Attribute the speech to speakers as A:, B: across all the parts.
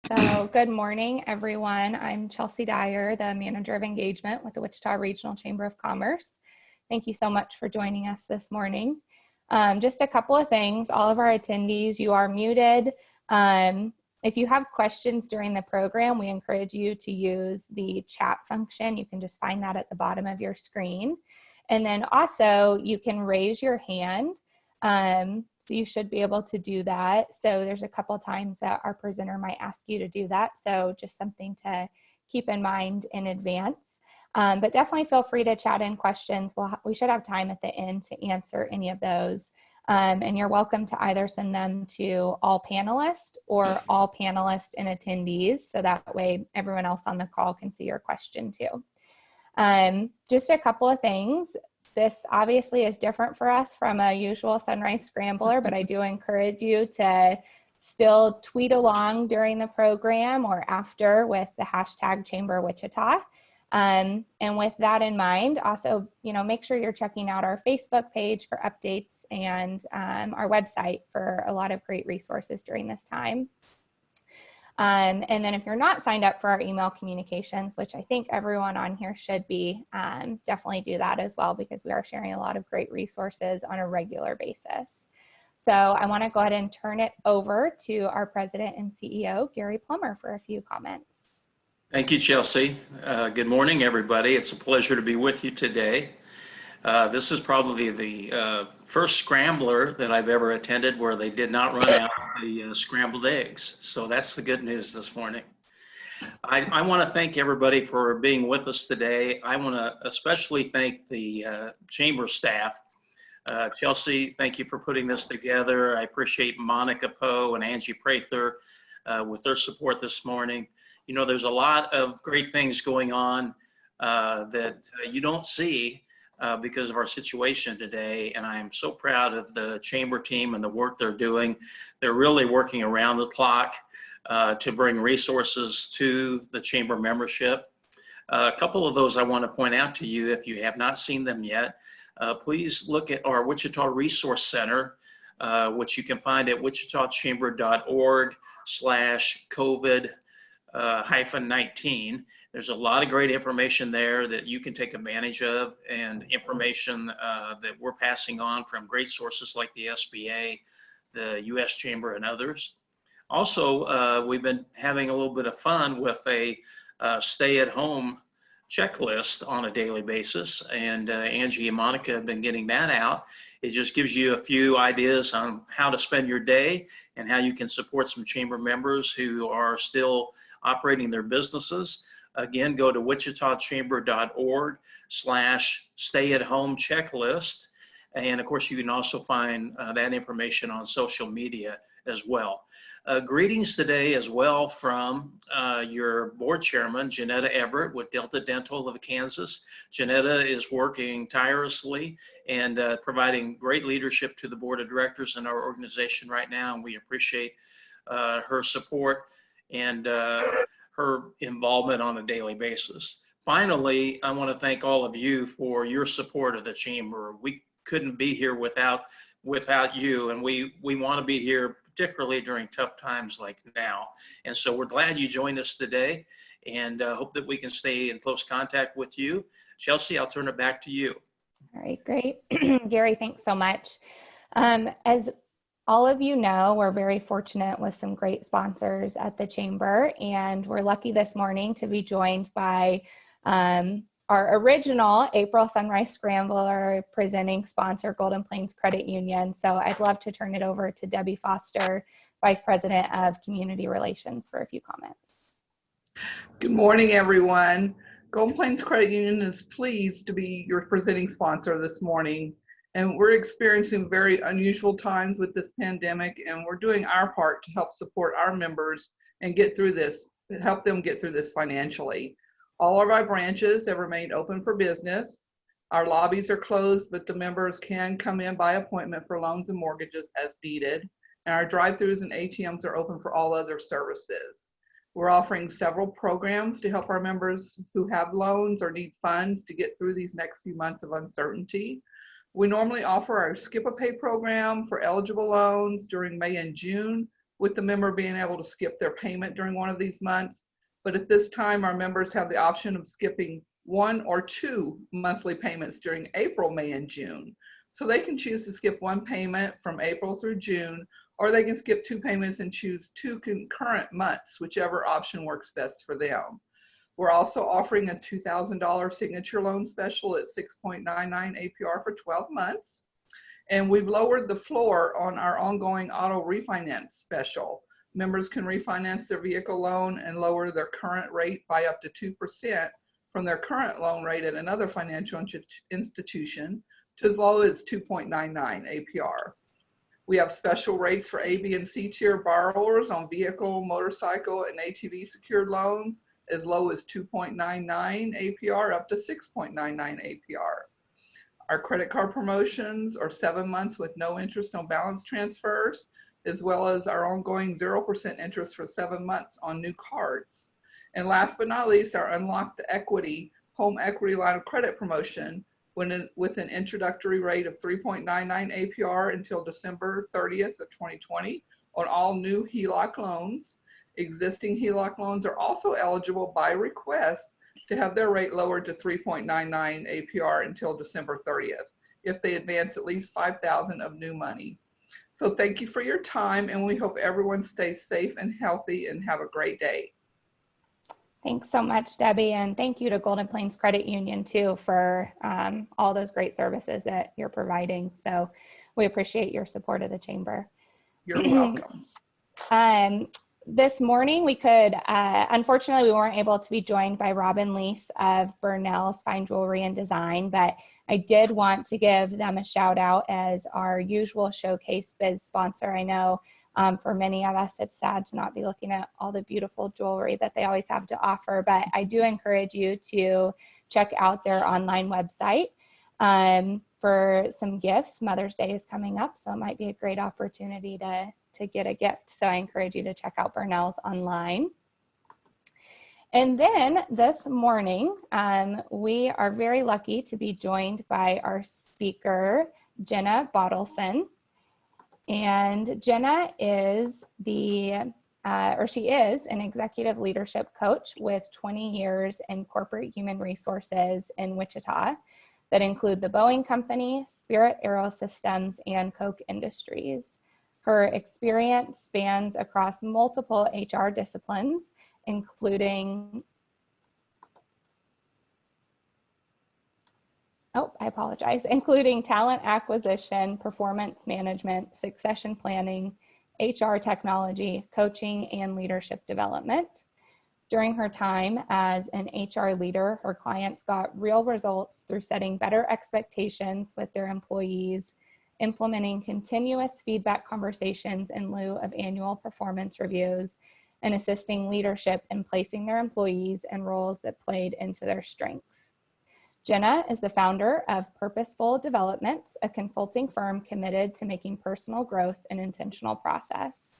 A: So good morning, everyone. I'm Chelsea Dyer, the Manager of Engagement with the Wichita Regional Chamber of Commerce. Thank you so much for joining us this morning. Just a couple of things. All of our attendees, you are muted. If you have questions during the program, we encourage you to use the chat function. You can just find that at the bottom of your screen. And then also, you can raise your hand. So you should be able to do that. So there's a couple times that our presenter might ask you to do that. So just something to keep in mind in advance. But definitely feel free to chat in questions. We should have time at the end to answer any of those. And you're welcome to either send them to all panelists or all panelists and attendees. So that way everyone else on the call can see your question too. Just a couple of things. This obviously is different for us from a usual Sunrise Scrambler, but I do encourage you to still tweet along during the program or after with the hashtag Chamber Wichita. And with that in mind, also, make sure you're checking out our Facebook page for updates and our website for a lot of great resources during this time. And then if you're not signed up for our email communications, which I think everyone on here should be, definitely do that as well, because we are sharing a lot of great resources on a regular basis. So I want to go ahead and turn it over to our President and CEO, Gary Plummer, for a few comments.
B: Thank you, Chelsea. Good morning, everybody. It's a pleasure to be with you today. This is probably the first scrambler that I've ever attended where they did not run out the scrambled eggs. So that's the good news this morning. I want to thank everybody for being with us today. I want to especially thank the chamber staff. Chelsea, thank you for putting this together. I appreciate Monica Poe and Angie Prather with their support this morning. There's a lot of great things going on that you don't see because of our situation today, and I am so proud of the chamber team and the work they're doing. They're really working around the clock to bring resources to the chamber membership. A couple of those I want to point out to you if you have not seen them yet. Please look at our Wichita Resource Center, which you can find at wichitachamber.org/COVID-19. There's a lot of great information there that you can take advantage of, and information that we're passing on from great sources like the SBA, the U.S. Chamber, and others. Also, we've been having a little bit of fun with a stay-at-home checklist on a daily basis, and Angie and Monica have been getting that out. It just gives you a few ideas on how to spend your day and how you can support some chamber members who are still operating their businesses. Again, go to wichitachamber.org/stay-at-home checklist. And of course, you can also find that information on social media as well. Greetings today as well from your board chairman, Janetta Everett with Delta Dental of Kansas. Janetta is working tirelessly and providing great leadership to the board of directors in our organization right now, and we appreciate her support and her involvement on a daily basis. Finally, I want to thank all of you for your support of the chamber. We couldn't be here without you, and we want to be here particularly during tough times like now. And so we're glad you joined us today, and hope that we can stay in close contact with you. Chelsea, I'll turn it back to you.
A: All right, great. Gary, thanks so much. As all of you know, we're very fortunate with some great sponsors at the Chamber, and we're lucky this morning to be joined by our original April Sunrise Scrambler presenting sponsor, Golden Plains Credit Union. So I'd love to turn it over to Debbie Foster, Vice President of Community Relations, for a few comments.
C: Good morning, everyone. Golden Plains Credit Union is pleased to be your presenting sponsor this morning. And we're experiencing very unusual times with this pandemic, and we're doing our part to help support our members and get through this, help them get through this financially. All of our branches have remained open for business. Our lobbies are closed, but the members can come in by appointment for loans and mortgages as needed. And our drive-thrus and ATMs are open for all other services. We're offering several programs to help our members who have loans or need funds to get through these next few months of uncertainty. We normally offer our Skip-a-Pay program for eligible loans during May and June, with the member being able to skip their payment during one of these months. But at this time, our members have the option of skipping 1 or 2 monthly payments during April, May, and June. So they can choose to skip 1 payment from April through June, or they can skip 2 payments and choose 2 concurrent months, whichever option works best for them. We're also offering a $2,000 signature loan special at 6.99 APR for 12 months. And we've lowered the floor on our ongoing auto refinance special. Members can refinance their vehicle loan and lower their current rate by up to 2% from their current loan rate at another financial institution to as low as 2.99 APR. We have special rates for A, B, and C tier borrowers on vehicle, motorcycle, and ATV secured loans as low as 2.99 APR up to 6.99 APR. Our credit card promotions are 7 months with no interest on balance transfers, as well as our ongoing 0% interest for 7 months on new cards. And last but not least, our Unlock the Equity home equity line of credit promotion with an introductory rate of 3.99 APR until December 30th of 2020 on all new HELOC loans. Existing HELOC loans are also eligible by request to have their rate lowered to 3.99 APR until December 30th if they advance at least $5,000 of new money. So thank you for your time, and we hope everyone stays safe and healthy and have a great day.
A: Thanks so much, Debbie, and thank you to Golden Plains Credit Union too for all those great services that you're providing. So we appreciate your support of the Chamber.
C: You're welcome.
A: This morning we could, unfortunately we weren't able to be joined by Robin Lease of Burnell's Fine Jewelry and Design, but I did want to give them a shout out as our usual Showcase Biz sponsor. I know for many of us it's sad to not be looking at all the beautiful jewelry that they always have to offer, but I do encourage you to check out their online website for some gifts. Mother's Day is coming up, so it might be a great opportunity to get a gift. So I encourage you to check out Burnell's online. And then this morning, we are very lucky to be joined by our speaker, Jenna Bottolfsen. And Jenna is she is an executive leadership coach with 20 years in corporate human resources in Wichita that include the Boeing Company, Spirit Aerosystems, and Koch Industries. Her including spans across multiple HR disciplines, including, including talent acquisition, performance management, succession planning, HR technology, coaching, and leadership development. During her time as an HR leader, her clients got real results through setting better expectations with their employees, implementing continuous feedback conversations in lieu of annual performance reviews, and assisting leadership in placing their employees in roles that played into their strengths. Jenna is the founder of Purposeful Developments, a consulting firm committed to making personal growth an intentional process.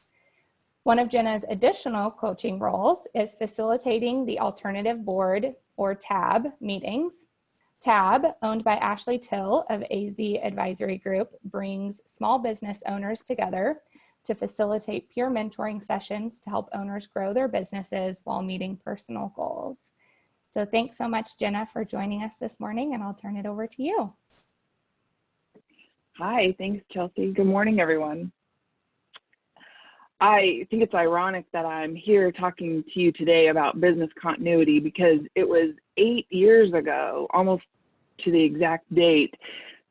A: One of Jenna's additional coaching roles is facilitating the Alternative Board, or TAB, meetings. TAB, owned by Ashley Till of AZ Advisory Group, brings small business owners together to facilitate peer mentoring sessions to help owners grow their businesses while meeting personal goals. So thanks so much, Jenna, for joining us this morning, and I'll turn it over to you.
D: Hi, thanks, Chelsea. Good morning, everyone. I think it's ironic that I'm here talking to you today about business continuity because it was 8 years ago, almost to the exact date,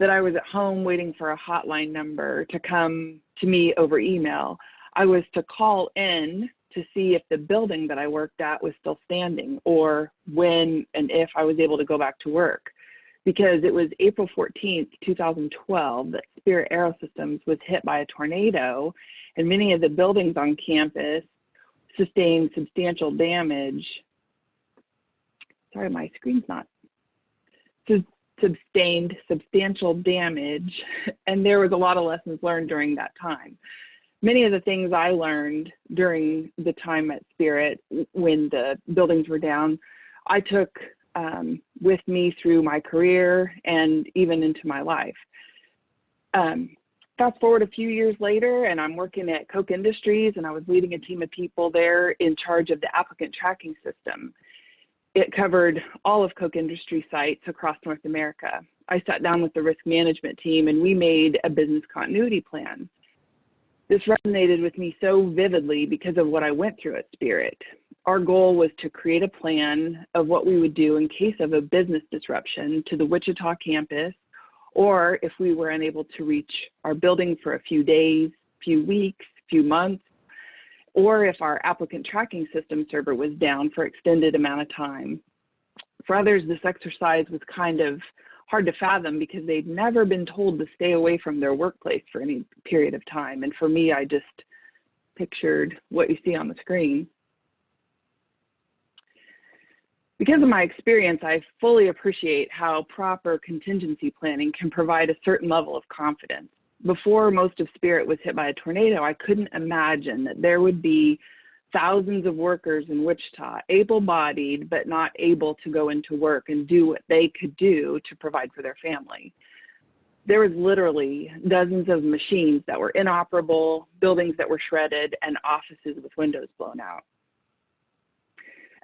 D: that I was at home waiting for a hotline number to come to me over email. I was to call in to see if the building that I worked at was still standing, or when and if I was able to go back to work. Because it was April 14th, 2012, that Spirit Aerosystems was hit by a tornado, and many of the buildings on campus sustained substantial damage. Sorry, my screen's not. Sustained substantial damage, and there was a lot of lessons learned during that time. Many of the things I learned during the time at Spirit when the buildings were down, I took with me through my career and even into my life. Fast forward a few years later, and I'm working at Koch Industries, and I was leading a team of people there in charge of the applicant tracking system. It covered all of Koch Industries sites across North America. I sat down with the risk management team, and we made a business continuity plan. This resonated with me so vividly because of what I went through at Spirit. Our goal was to create a plan of what we would do in case of a business disruption to the Wichita campus, or if we were unable to reach our building for a few days, few weeks, few months, or if our applicant tracking system server was down for extended amount of time. For others, this exercise was kind of hard to fathom because they'd never been told to stay away from their workplace for any period of time. And for me, I just pictured what you see on the screen. Because of my experience, I fully appreciate how proper contingency planning can provide a certain level of confidence. Before most of Spirit was hit by a tornado, I couldn't imagine that there would be thousands of workers in Wichita, able-bodied, but not able to go into work and do what they could do to provide for their family. There was literally dozens of machines that were inoperable, buildings that were shredded, and offices with windows blown out.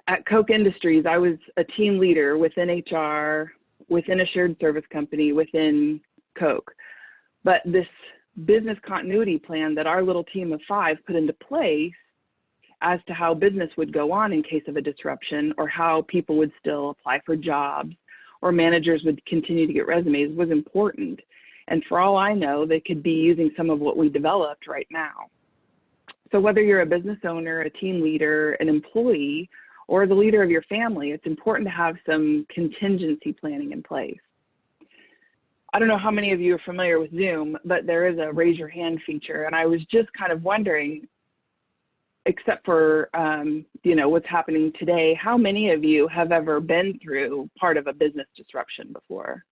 D: At Koch Industries, I was a team leader within HR, within a shared service company, within Koch. But this business continuity plan that our little team of 5 put into place as to how business would go on in case of a disruption, or how people would still apply for jobs, or managers would continue to get resumes, was important. And for all I know, they could be using some of what we developed right now. So whether you're a business owner, a team leader, an employee, or the leader of your family, it's important to have some contingency planning in place. I don't know how many of you are familiar with Zoom, but there is a raise your hand feature. And I was just kind of wondering, except for what's happening today, how many of you have ever been through part of a business disruption before?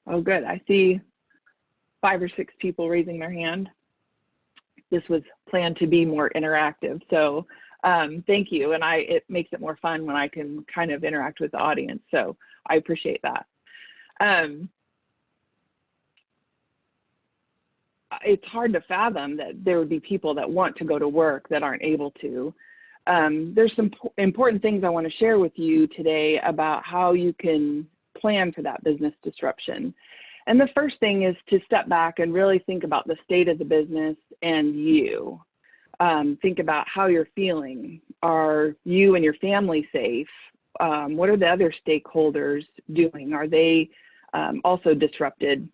D: Oh, good. I see 5 or 6 people raising their hand. This was planned to be more interactive, so thank you. And it makes it more fun when I can kind of interact with the audience, so I appreciate that. It's hard to fathom that there would be people that want to go to work that aren't able to. There's some important things I want to share with you today about how you can plan for that business disruption. And the first thing is to step back and really think about the state of the business and you. Think about how you're feeling. Are you and your family safe? What are the other stakeholders doing? Are they also disrupted?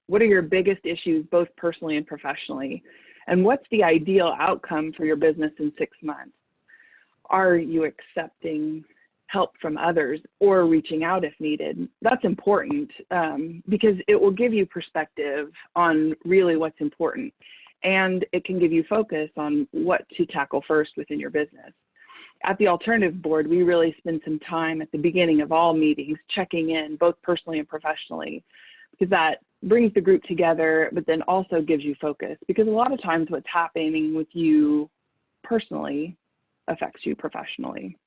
D: What are your biggest issues, both personally and professionally? And what's the ideal outcome for your business in 6 months? Are you accepting help from others or reaching out if needed? That's important because it will give you perspective on really what's important, and it can give you focus on what to tackle first within your business. At the Alternative Board, we really spend some time at the beginning of all meetings checking in, both personally and professionally, because that brings the group together, but then also gives you focus, because a lot of times what's happening with you personally affects you professionally.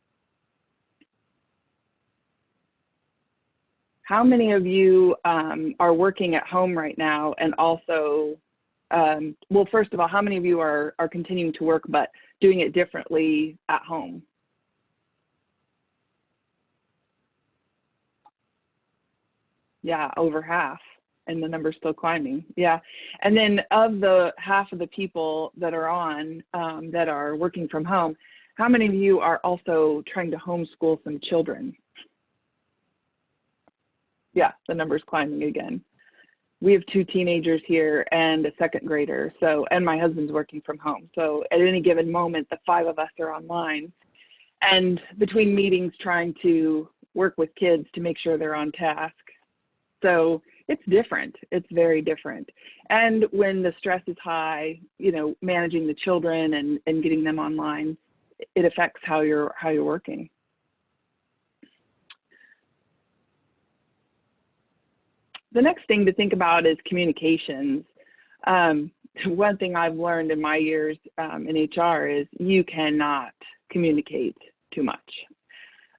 D: How many of you are working at home right now, and also, well, first of all, how many of you are continuing to work but doing it differently at home? Yeah, over half, and the number's still climbing. Yeah, and then of the half of the people that are on, that are working from home, how many of you are also trying to homeschool some children? Yeah, the number's climbing again. We have 2 teenagers here and a 2nd grader, and my husband's working from home. So at any given moment, the 5 of us are online, and between meetings trying to work with kids to make sure they're on task. So it's different. It's very different. And when the stress is high, managing the children and getting them online, it affects how you're working. The next thing to think about is communications. one thing I've learned in my years in HR is you cannot communicate too much.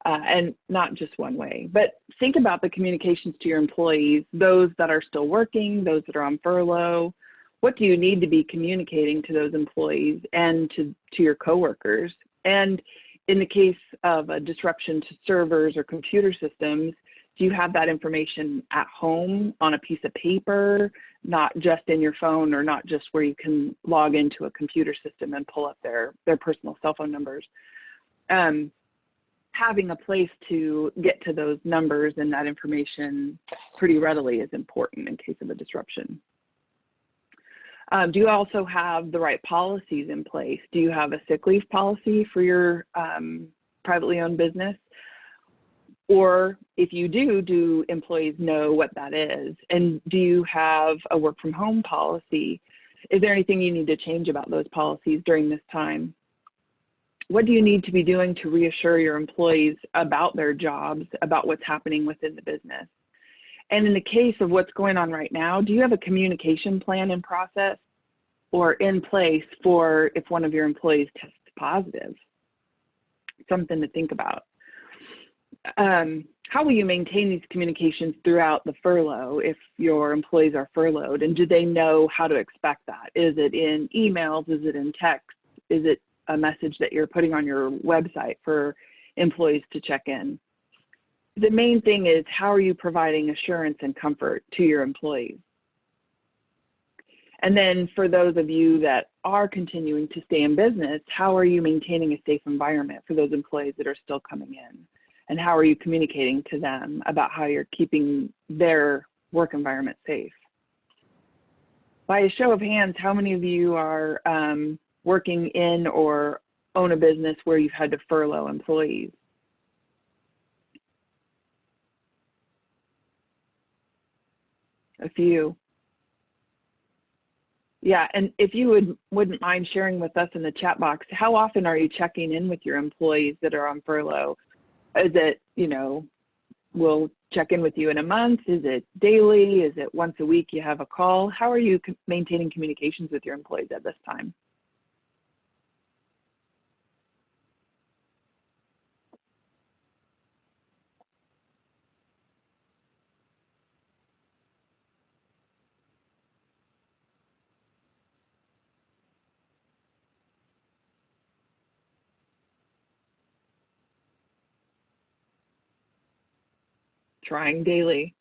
D: And not just one way, but think about the communications to your employees, those that are still working, those that are on furlough. What do you need to be communicating to those employees and to your coworkers? And in the case of a disruption to servers or computer systems, do you have that information at home on a piece of paper, not just in your phone, or not just where you can log into a computer system and pull up their personal cell phone numbers? Having a place to get to those numbers and that information pretty readily is important in case of a disruption. Do you also have the right policies in place? Do you have a sick leave policy for your privately owned business? Or if you do employees know what that is? And do you have a work from home policy? Is there anything you need to change about those policies during this time? What do you need to be doing to reassure your employees about their jobs, about what's happening within the business? And in the case of what's going on right now, do you have a communication plan in process or in place for if one of your employees tests positive? Something to think about. How will you maintain these communications throughout the furlough if your employees are furloughed? And do they know how to expect that? Is it in emails? Is it in text? Is it a message that you're putting on your website for employees to check in? The main thing is, how are you providing assurance and comfort to your employees? And then for those of you that are continuing to stay in business, how are you maintaining a safe environment for those employees that are still coming in? And how are you communicating to them about how you're keeping their work environment safe? By a show of hands, how many of you are working in or own a business where you've had to furlough employees? A few. Yeah, and if you wouldn't mind sharing with us in the chat box, how often are you checking in with your employees that are on furlough? Is it, we'll check in with you in a month? Is it daily? Is it once a week you have a call? How are you maintaining communications with your employees at this time? Trying daily.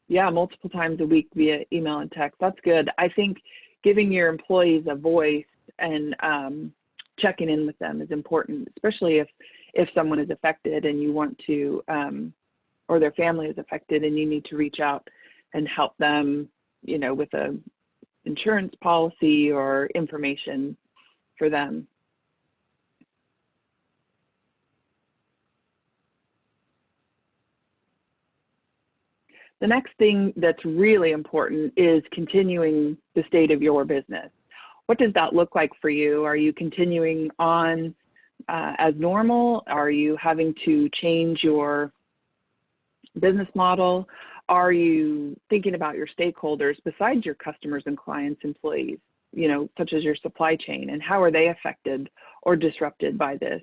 D: Yeah, multiple times a week via email and text. That's good. I think giving your employees a voice and checking in with them is important, especially if someone is affected and you want to, or their family is affected and you need to reach out and help them, with a insurance policy or information for them. The next thing that's really important is continuing the state of your business. What does that look like for you? Are you continuing on as normal? Are you having to change your business model? Are you thinking about your stakeholders besides your customers and clients, employees, such as your supply chain, and how are they affected or disrupted by this?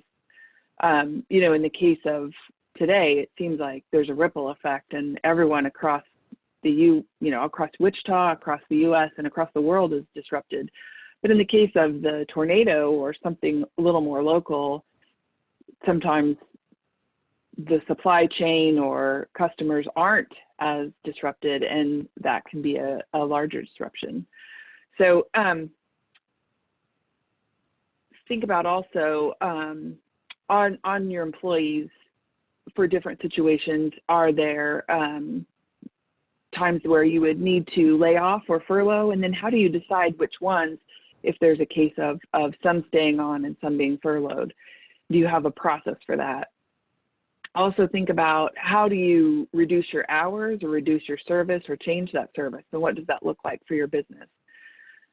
D: In the case of today, it seems like there's a ripple effect, and everyone across across Wichita, across the U.S., and across the world is disrupted. But in the case of the tornado or something a little more local, sometimes the supply chain or customers aren't as disrupted, and that can be a larger disruption. So think about also on your employees. For different situations, are there times where you would need to lay off or furlough? And then how do you decide which ones, if there's a case of some staying on and some being furloughed? Do you have a process for that? Also think about, how do you reduce your hours or reduce your service or change that service? And what does that look like for your business?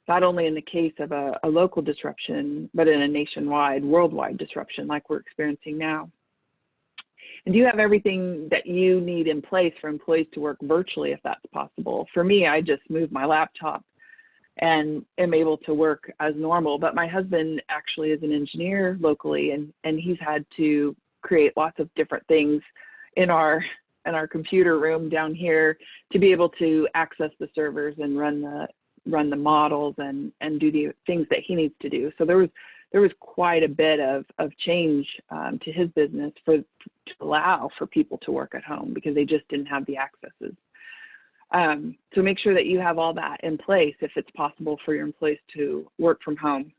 D: Not only in the case of a local disruption, but in a nationwide, worldwide disruption like we're experiencing now. And do you have everything that you need in place for employees to work virtually if that's possible? For me, I just moved my laptop and am able to work as normal. But my husband actually is an engineer locally, and he's had to create lots of different things in our computer room down here to be able to access the servers and run the models and do the things that he needs to do. So there was quite a bit of change to his business to allow for people to work at home, because they just didn't have the accesses. So make sure that you have all that in place if it's possible for your employees to work from home.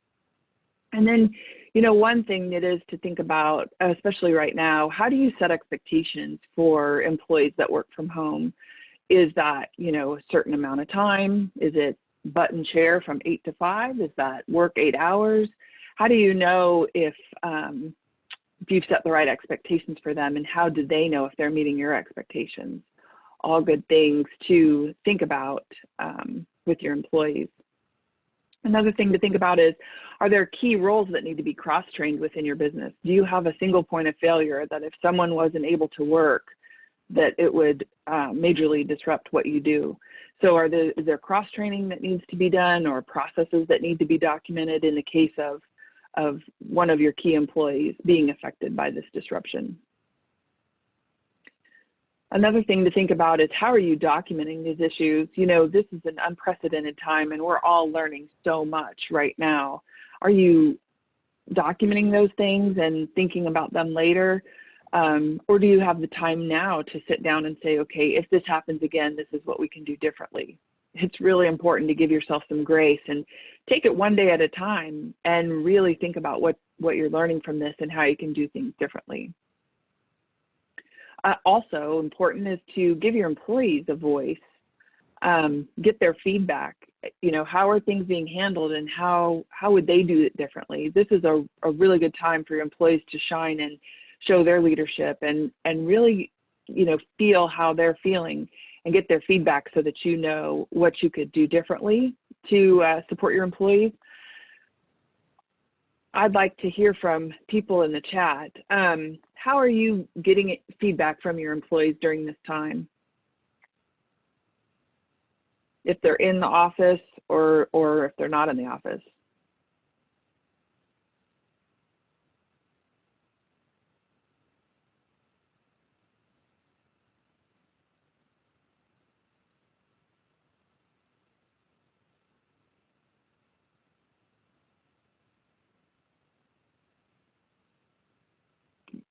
D: And then, one thing that is to think about, especially right now, how do you set expectations for employees that work from home? Is that, a certain amount of time? Is it button chair from 8 to 5? Is that work 8 hours? How do you know if you've set the right expectations for them, and how do they know if they're meeting your expectations? All good things to think about with your employees. Another thing to think about is, are there key roles that need to be cross-trained within your business? Do you have a single point of failure that if someone wasn't able to work, that it would majorly disrupt what you do? So is there cross-training that needs to be done, or processes that need to be documented in the case of one of your key employees being affected by this disruption? Another thing to think about is, how are you documenting these issues? This is an unprecedented time, and we're all learning so much right now. Are you documenting those things and thinking about them later? Or do you have the time now to sit down and say, okay, if this happens again, this is what we can do differently? It's really important to give yourself some grace and take it one day at a time, and really think about what you're learning from this and how you can do things differently. Also important is to give your employees a voice, get their feedback. How are things being handled, and how would they do it differently? This is a really good time for your employees to shine and show their leadership, and really, feel how they're feeling and get their feedback, so that you know what you could do differently to support your employees. I'd like to hear from people in the chat. How are you getting feedback from your employees during this time? If they're in the office or if they're not in the office?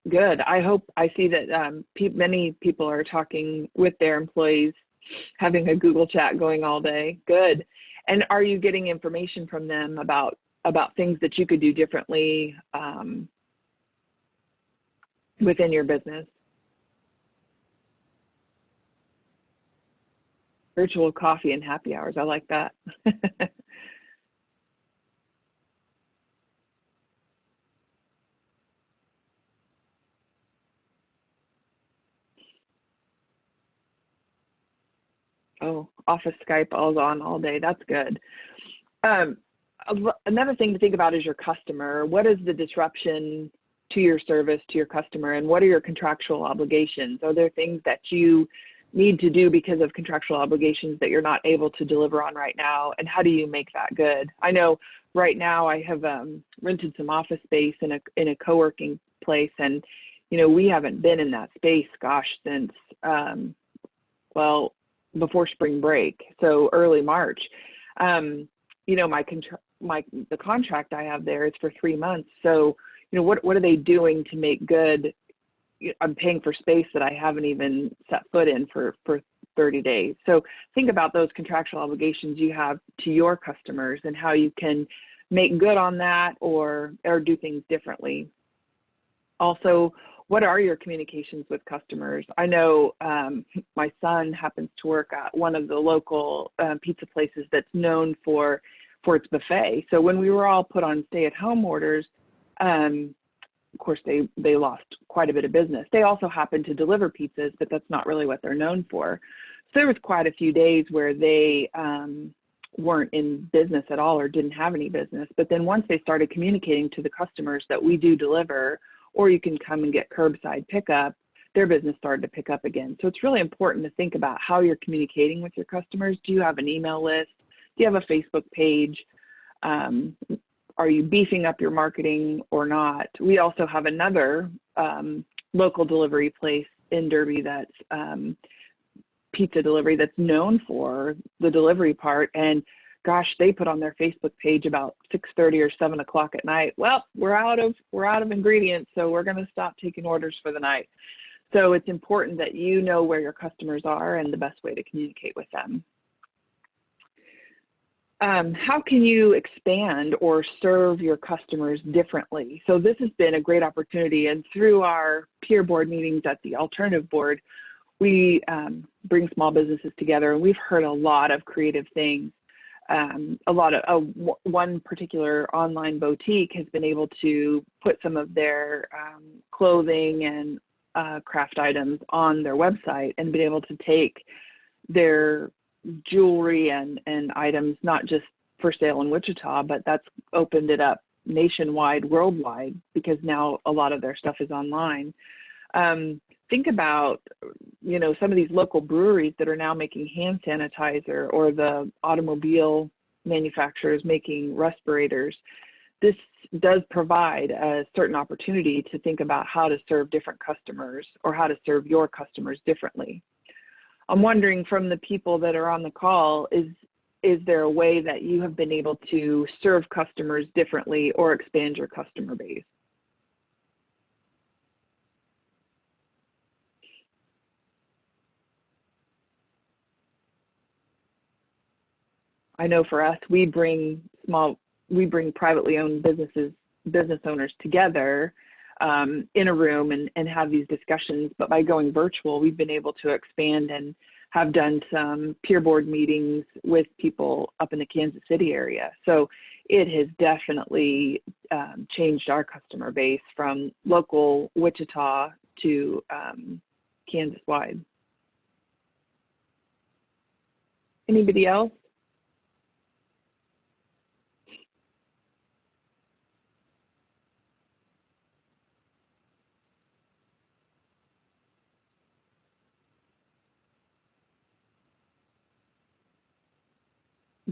D: Good. I see that many people are talking with their employees, having a Google chat going all day. Good. And are you getting information from them about things that you could do differently within your business? Virtual coffee and happy hours. I like that. Oh, office Skype all on all day. That's good. Another thing to think about is your customer. What is the disruption to your service, to your customer, and what are your contractual obligations? Are there things that you need to do because of contractual obligations that you're not able to deliver on right now, and how do you make that good? I know right now I have rented some office space in a co-working place, and we haven't been in that space, gosh, since well, before spring break, so early March. The contract I have there is for 3 months. So, what are they doing to make good? I'm paying for space that I haven't even set foot in for 30 days. So think about those contractual obligations you have to your customers and how you can make good on that or do things differently. Also, what are your communications with customers? I know my son happens to work at one of the local pizza places that's known for its buffet. So when we were all put on stay-at-home orders, of course, they lost quite a bit of business. They also happen to deliver pizzas, but that's not really what they're known for. So there was quite a few days where they weren't in business at all or didn't have any business. But then once they started communicating to the customers that we do deliver, or you can come and get curbside pickup, their business started to pick up again. So it's really important to think about how you're communicating with your customers. Do you have an email list? you have a Facebook page? Are you beefing up your marketing or not? We also have another local delivery place in Derby that's pizza delivery that's known for the delivery part. And gosh, they put on their Facebook page about 6:30 or 7 o'clock at night, well, we're out of ingredients, so we're going to stop taking orders for the night. So it's important that you know where your customers are and the best way to communicate with them. How can you expand or serve your customers differently? So this has been a great opportunity, and through our peer board meetings at the Alternative Board, we bring small businesses together, and we've heard a lot of creative things. One particular online boutique has been able to put some of their clothing and craft items on their website and been able to take their jewelry and items, not just for sale in Wichita, but that's opened it up nationwide, worldwide, because now a lot of their stuff is online. Think about, some of these local breweries that are now making hand sanitizer, or the automobile manufacturers making respirators. This does provide a certain opportunity to think about how to serve different customers, or how to serve your customers differently. I'm wondering, from the people that are on the call, is there a way that you have been able to serve customers differently or expand your customer base? I know for us, we bring privately owned business owners together in a room and have these discussions. But by going virtual, we've been able to expand and have done some peer board meetings with people up in the Kansas City area. So it has definitely changed our customer base from local Wichita to Kansas wide. Anybody else?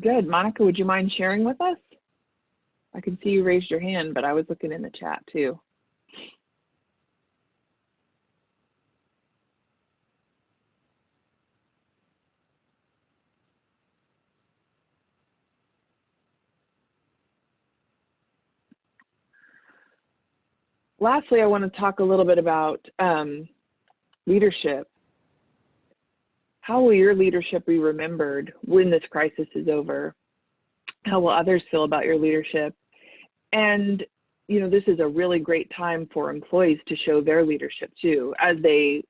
D: Good. Monica, would you mind sharing with us? I can see you raised your hand, but I was looking in the chat too. Lastly, I want to talk a little bit about leadership. How will your leadership be remembered when this crisis is over? How will others feel about your leadership? And, this is a really great time for employees to show their leadership too, as they,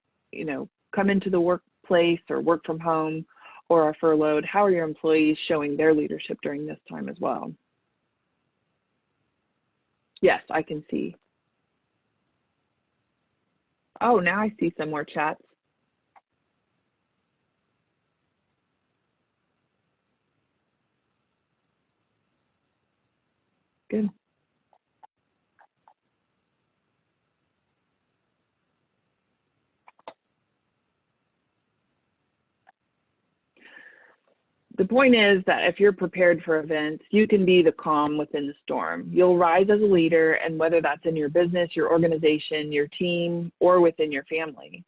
D: come into the workplace or work from home or are furloughed. How are your employees showing their leadership during this time as well? Yes, I can see. Oh, now I see some more chats. Good. The point is that if you're prepared for events, you can be the calm within the storm. You'll rise as a leader, and whether that's in your business, your organization, your team, or within your family.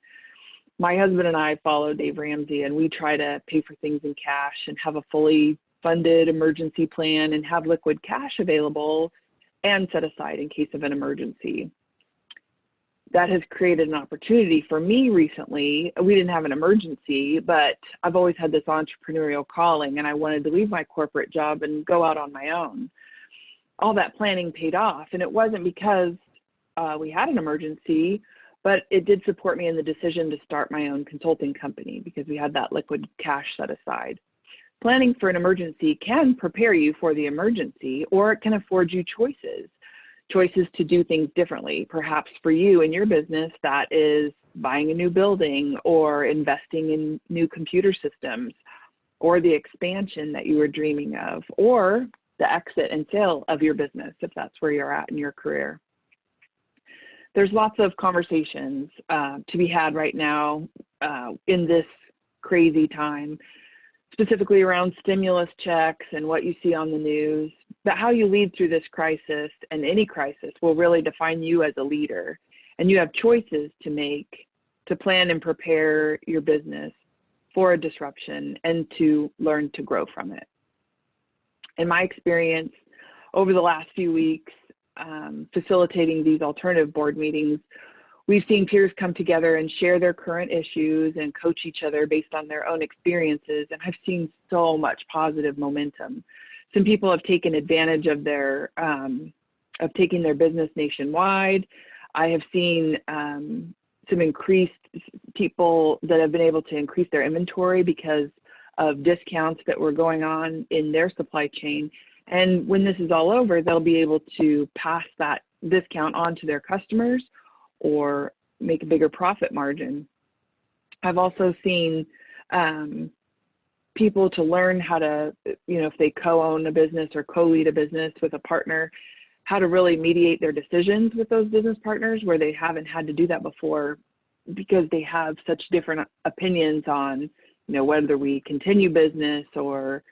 D: My husband and I follow Dave Ramsey, and we try to pay for things in cash and have a fully funded emergency plan and have liquid cash available and set aside in case of an emergency. That has created an opportunity for me recently. We didn't have an emergency, but I've always had this entrepreneurial calling, and I wanted to leave my corporate job and go out on my own. All that planning paid off, and it wasn't because we had an emergency, but it did support me in the decision to start my own consulting company because we had that liquid cash set aside. Planning for an emergency can prepare you for the emergency, or it can afford you choices to do things differently. Perhaps for you in your business, that is buying a new building or investing in new computer systems, or the expansion that you were dreaming of, or the exit and sale of your business, if that's where you're at in your career. There's lots of conversations to be had right now in this crazy time, specifically around stimulus checks and what you see on the news. But how you lead through this crisis, and any crisis, will really define you as a leader. And you have choices to make to plan and prepare your business for a disruption and to learn to grow from it. In my experience over the last few weeks, facilitating these alternative board meetings, we've seen peers come together and share their current issues and coach each other based on their own experiences. And I've seen so much positive momentum. Some people have taken advantage of their of taking their business nationwide. I have seen some increased people that have been able to increase their inventory because of discounts that were going on in their supply chain. And when this is all over, they'll be able to pass that discount on to their customers or make a bigger profit margin. I've also seen people to learn how to, if they co-own a business or co-lead a business with a partner, how to really mediate their decisions with those business partners where they haven't had to do that before because they have such different opinions on, whether we continue business or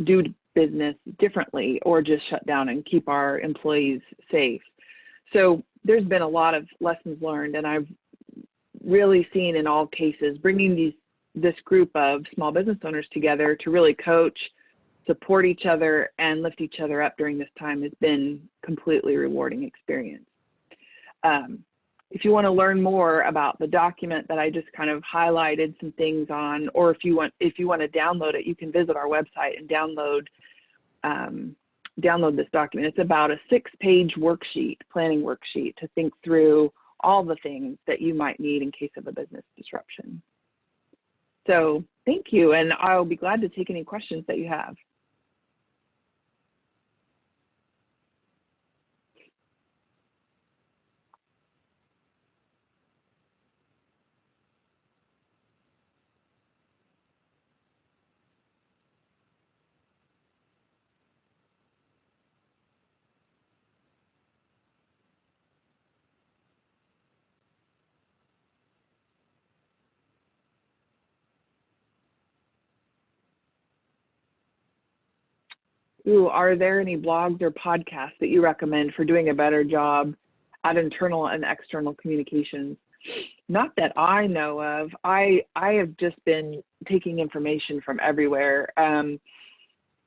D: do business differently or just shut down and keep our employees safe. So there's been a lot of lessons learned, and I've really seen in all cases bringing this group of small business owners together to really coach, support each other, and lift each other up during this time has been completely rewarding experience. If you want to learn more about the document that I just kind of highlighted some things on, or if you want to download it, you can visit our website and download this document. It's about a 6-page worksheet, planning worksheet, to think through all the things that you might need in case of a business disruption. So thank you, and I'll be glad to take any questions that you have. Ooh, are there any blogs or podcasts that you recommend for doing a better job at internal and external communications? Not that I know of. I have just been taking information from everywhere.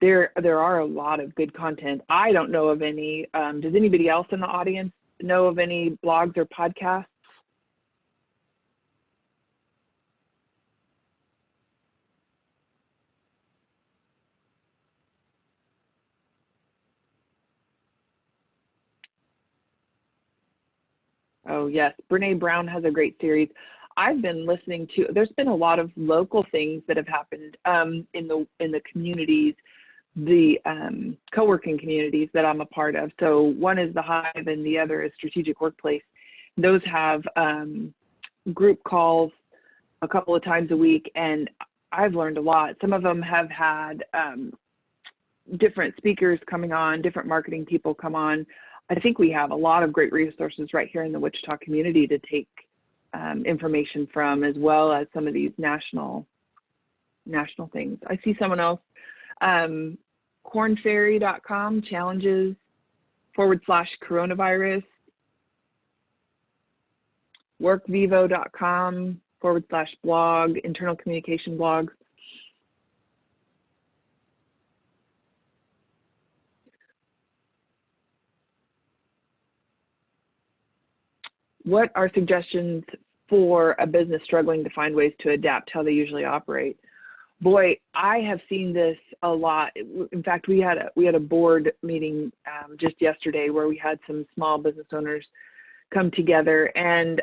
D: There are a lot of good content. I don't know of any. Does anybody else in the audience know of any blogs or podcasts? Oh yes, Brene Brown has a great series. I've been listening to, there's been a lot of local things that have happened in the communities, the co-working communities that I'm a part of. So one is the Hive and the other is Strategic Workplace. Those have group calls a couple of times a week, and I've learned a lot. Some of them have had different speakers coming on, different marketing people come on. I think we have a lot of great resources right here in the Wichita community to take information from, as well as some of these national things. I see someone else, cornferry.com, challenges/coronavirus, workvivo.com/blog, internal communication blogs. What are suggestions for a business struggling to find ways to adapt how they usually operate? Boy, I have seen this a lot. In fact, we had a board meeting just yesterday where we had some small business owners come together, and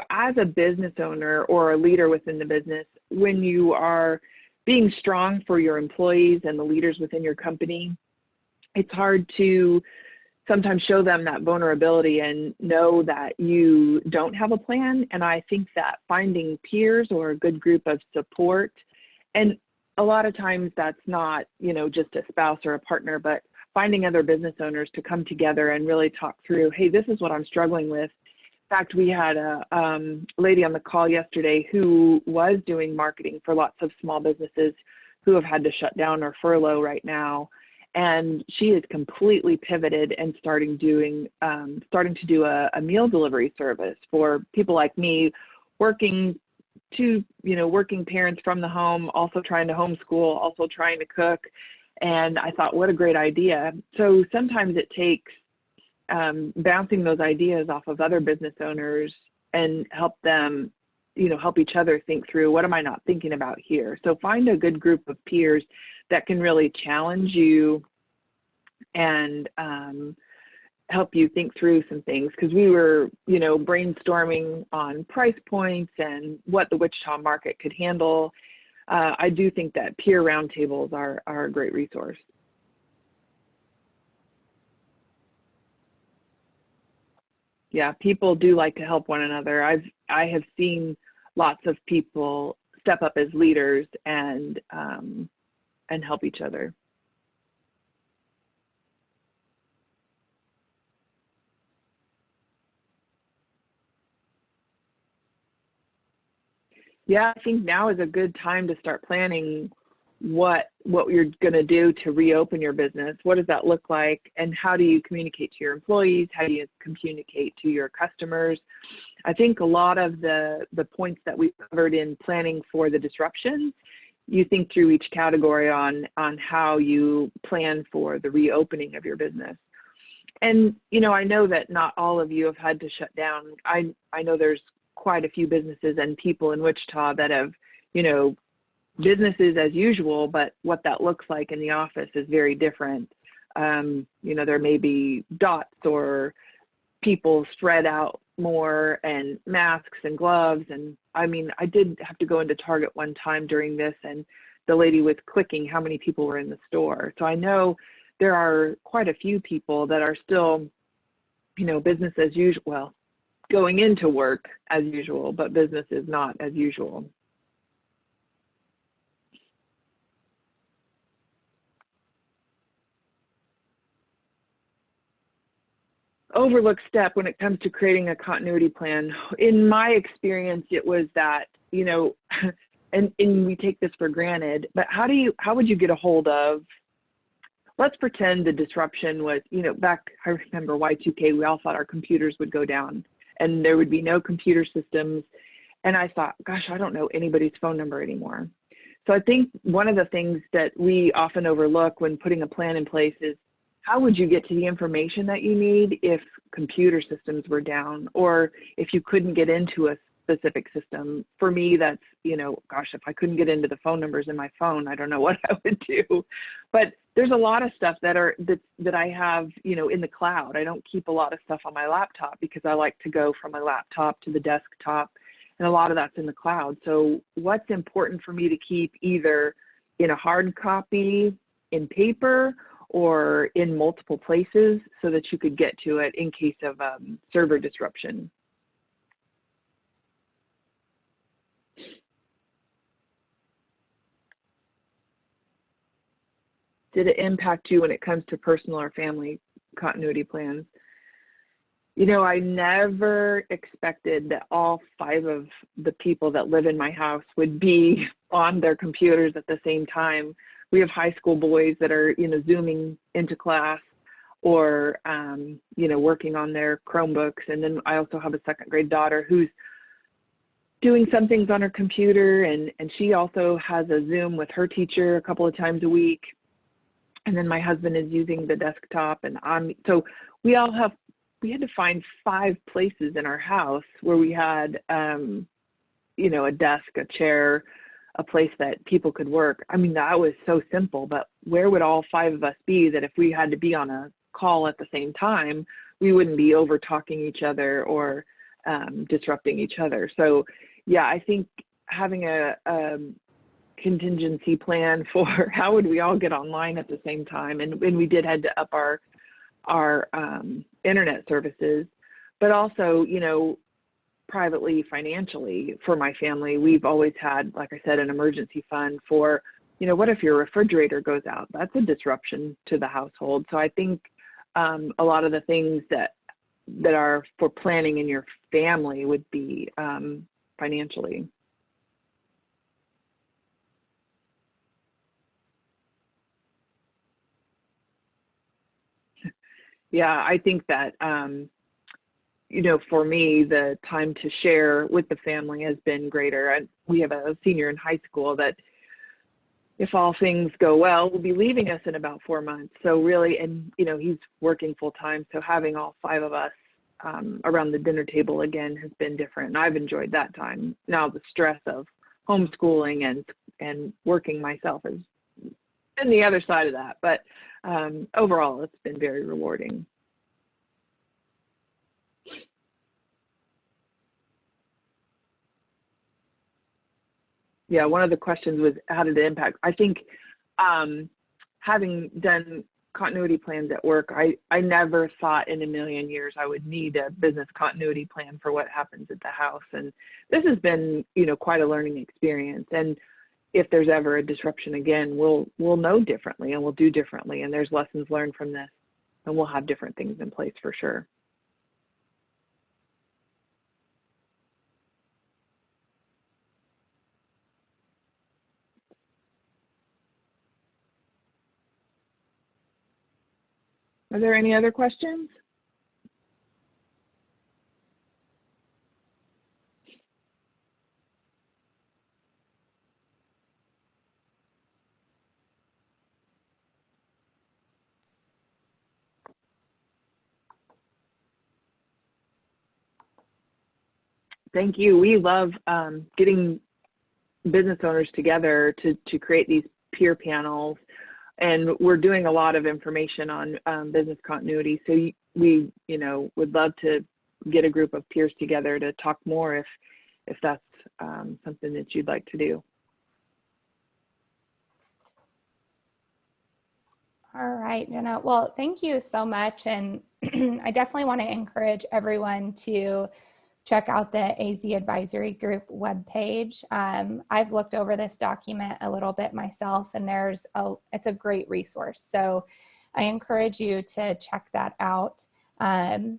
D: as a business owner or a leader within the business, when you are being strong for your employees and the leaders within your company, it's hard to sometimes show them that vulnerability and know that you don't have a plan. And I think that finding peers or a good group of support, and a lot of times that's not, just a spouse or a partner, but finding other business owners to come together and really talk through, hey, this is what I'm struggling with. fact, we had a lady on the call yesterday who was doing marketing for lots of small businesses who have had to shut down or furlough right now. And she has completely pivoted and starting to do a meal delivery service for people like me, working parents from the home, also trying to homeschool, also trying to cook. And I thought, what a great idea. So sometimes it takes bouncing those ideas off of other business owners and help them, help each other think through, what am I not thinking about here? So find a good group of peers that can really challenge you and help you think through some things. Because we were, brainstorming on price points and what the Wichita market could handle. I do think that peer roundtables are a great resource. Yeah, people do like to help one another. I have seen lots of people step up as leaders and help each other. Yeah, I think now is a good time to start planning what you're going to do to reopen your business. What does that look like? And how do you communicate to your employees? How do you communicate to your customers? I think a lot of the points that we covered in planning for the disruption, you think through each category on how you plan for the reopening of your business. And, I know that not all of you have had to shut down. I know there's quite a few businesses and people in Wichita that have, businesses as usual, but what that looks like in the office is very different. There may be dots or people spread out more and masks and gloves. And I did have to go into Target one time during this, and the lady was clicking how many people were in the store. So I know there are quite a few people that are still, business as usual, well, going into work as usual, but business is not as usual. Overlooked step when it comes to creating a continuity plan. In my experience, it was that, and we take this for granted, but how would you get a hold of, let's pretend the disruption was, back, I remember Y2K, we all thought our computers would go down and there would be no computer systems. And I thought, gosh, I don't know anybody's phone number anymore. So I think one of the things that we often overlook when putting a plan in place is, how would you get to the information that you need if computer systems were down, or if you couldn't get into a specific system? For me, that's, gosh, if I couldn't get into the phone numbers in my phone, I don't know what I would do. But there's a lot of stuff that I have, in the cloud. I don't keep a lot of stuff on my laptop because I like to go from my laptop to the desktop, and a lot of that's in the cloud. So what's important for me to keep either in a hard copy, in paper, or in multiple places so that you could get to it in case of server disruption. Did it impact you when it comes to personal or family continuity plans? I never expected that all 5 of the people that live in my house would be on their computers at the same time. We have high school boys that are, Zooming into class or, working on their Chromebooks. And then I also have a 2nd grade daughter who's doing some things on her computer, and she also has a Zoom with her teacher a couple of times a week. And then my husband is using the desktop, and so we had to find 5 places in our house where we had, a desk, a chair, a place that people could work. That was so simple, but where would all 5 of us be that if we had to be on a call at the same time, we wouldn't be over talking each other or disrupting each other. So yeah, I think having a contingency plan for how would we all get online at the same time. And we did had to up our internet services, but also, privately, financially for my family, we've always had, like I said, an emergency fund for, what if your refrigerator goes out? That's a disruption to the household. So I think a lot of the things that that are for planning in your family would be financially. Yeah, I think that, you know, for me, the time to share with the family has been greater. And we have a senior in high school that, if all things go well, will be leaving us in about 4 months. So really, and, you know, he's working full time. So having all 5 of us around the dinner table again has been different. And I've enjoyed that time. Now the stress of homeschooling and working myself is and the other side of that. But overall, it's been very rewarding. Yeah, one of the questions was, how did it impact? I think having done continuity plans at work, I never thought in a million years I would need a business continuity plan for what happens at the house. And this has been, you know, quite a learning experience. And if there's ever a disruption again, we'll know differently and we'll do differently. And there's lessons learned from this, and we'll have different things in place for sure. Are there any other questions? Thank you. We love getting business owners together to create these peer panels. And we're doing a lot of information on business continuity. So we, you know, would love to get a group of peers together to talk more if that's something that you'd like to do.
A: All right, Jenna. Well, thank you so much. And I definitely want to encourage everyone to check out the AZ Advisory Group webpage. I've looked over this document a little bit myself, and it's a great resource. So I encourage you to check that out. I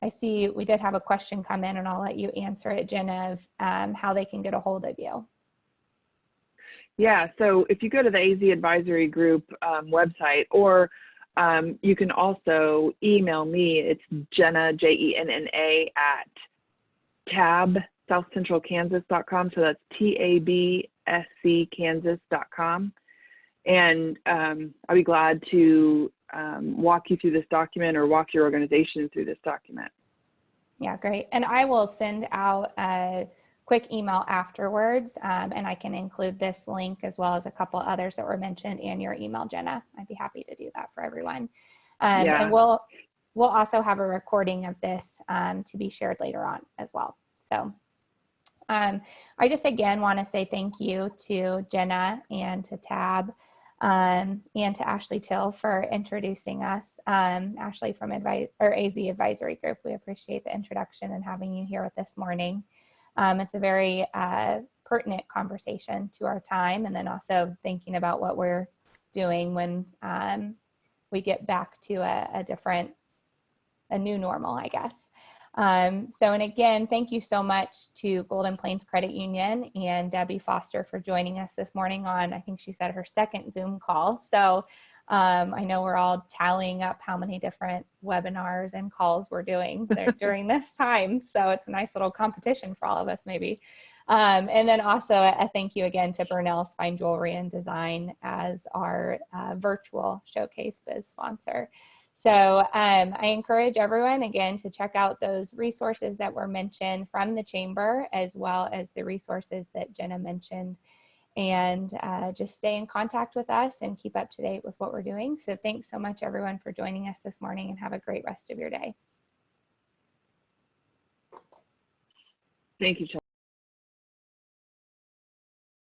A: see we did have a question come in, and I'll let you answer it, Jenna, of how they can get a hold of you.
D: Yeah, so if you go to the AZ Advisory Group website, or you can also email me. It's Jenna, Jenna, at tabsouthcentralkansas.com. So that's TABSCkansas.com. And I'll be glad to walk you through this document or walk your organization through this document.
A: Yeah, great. And I will send out a quick email afterwards, and I can include this link as well as a couple others that were mentioned in your email, Jenna. I'd be happy to do that for everyone.
D: Yeah.
A: And we'll also have a recording of this to be shared later on as well. So I just again want to say thank you to Jenna and to Tab and to Ashley Till for introducing us. Ashley from AZ Advisory Group, we appreciate the introduction and having you here this morning. It's a very pertinent conversation to our time, and then also thinking about what we're doing when we get back to a new normal, I guess. And again, thank you so much to Golden Plains Credit Union and Debbie Foster for joining us this morning on, I think she said, her second Zoom call. So I know we're all tallying up how many different webinars and calls we're doing during this time. So it's a nice little competition for all of us, maybe. And then also a thank you again to Burnell's Fine Jewelry and Design as our virtual showcase biz sponsor. So I encourage everyone again to check out those resources that were mentioned from the Chamber, as well as the resources that Jenna mentioned, and just stay in contact with us and keep up to date with what we're doing. So thanks so much everyone for joining us this morning, and have a great rest of your day.
D: Thank you, Chelsea.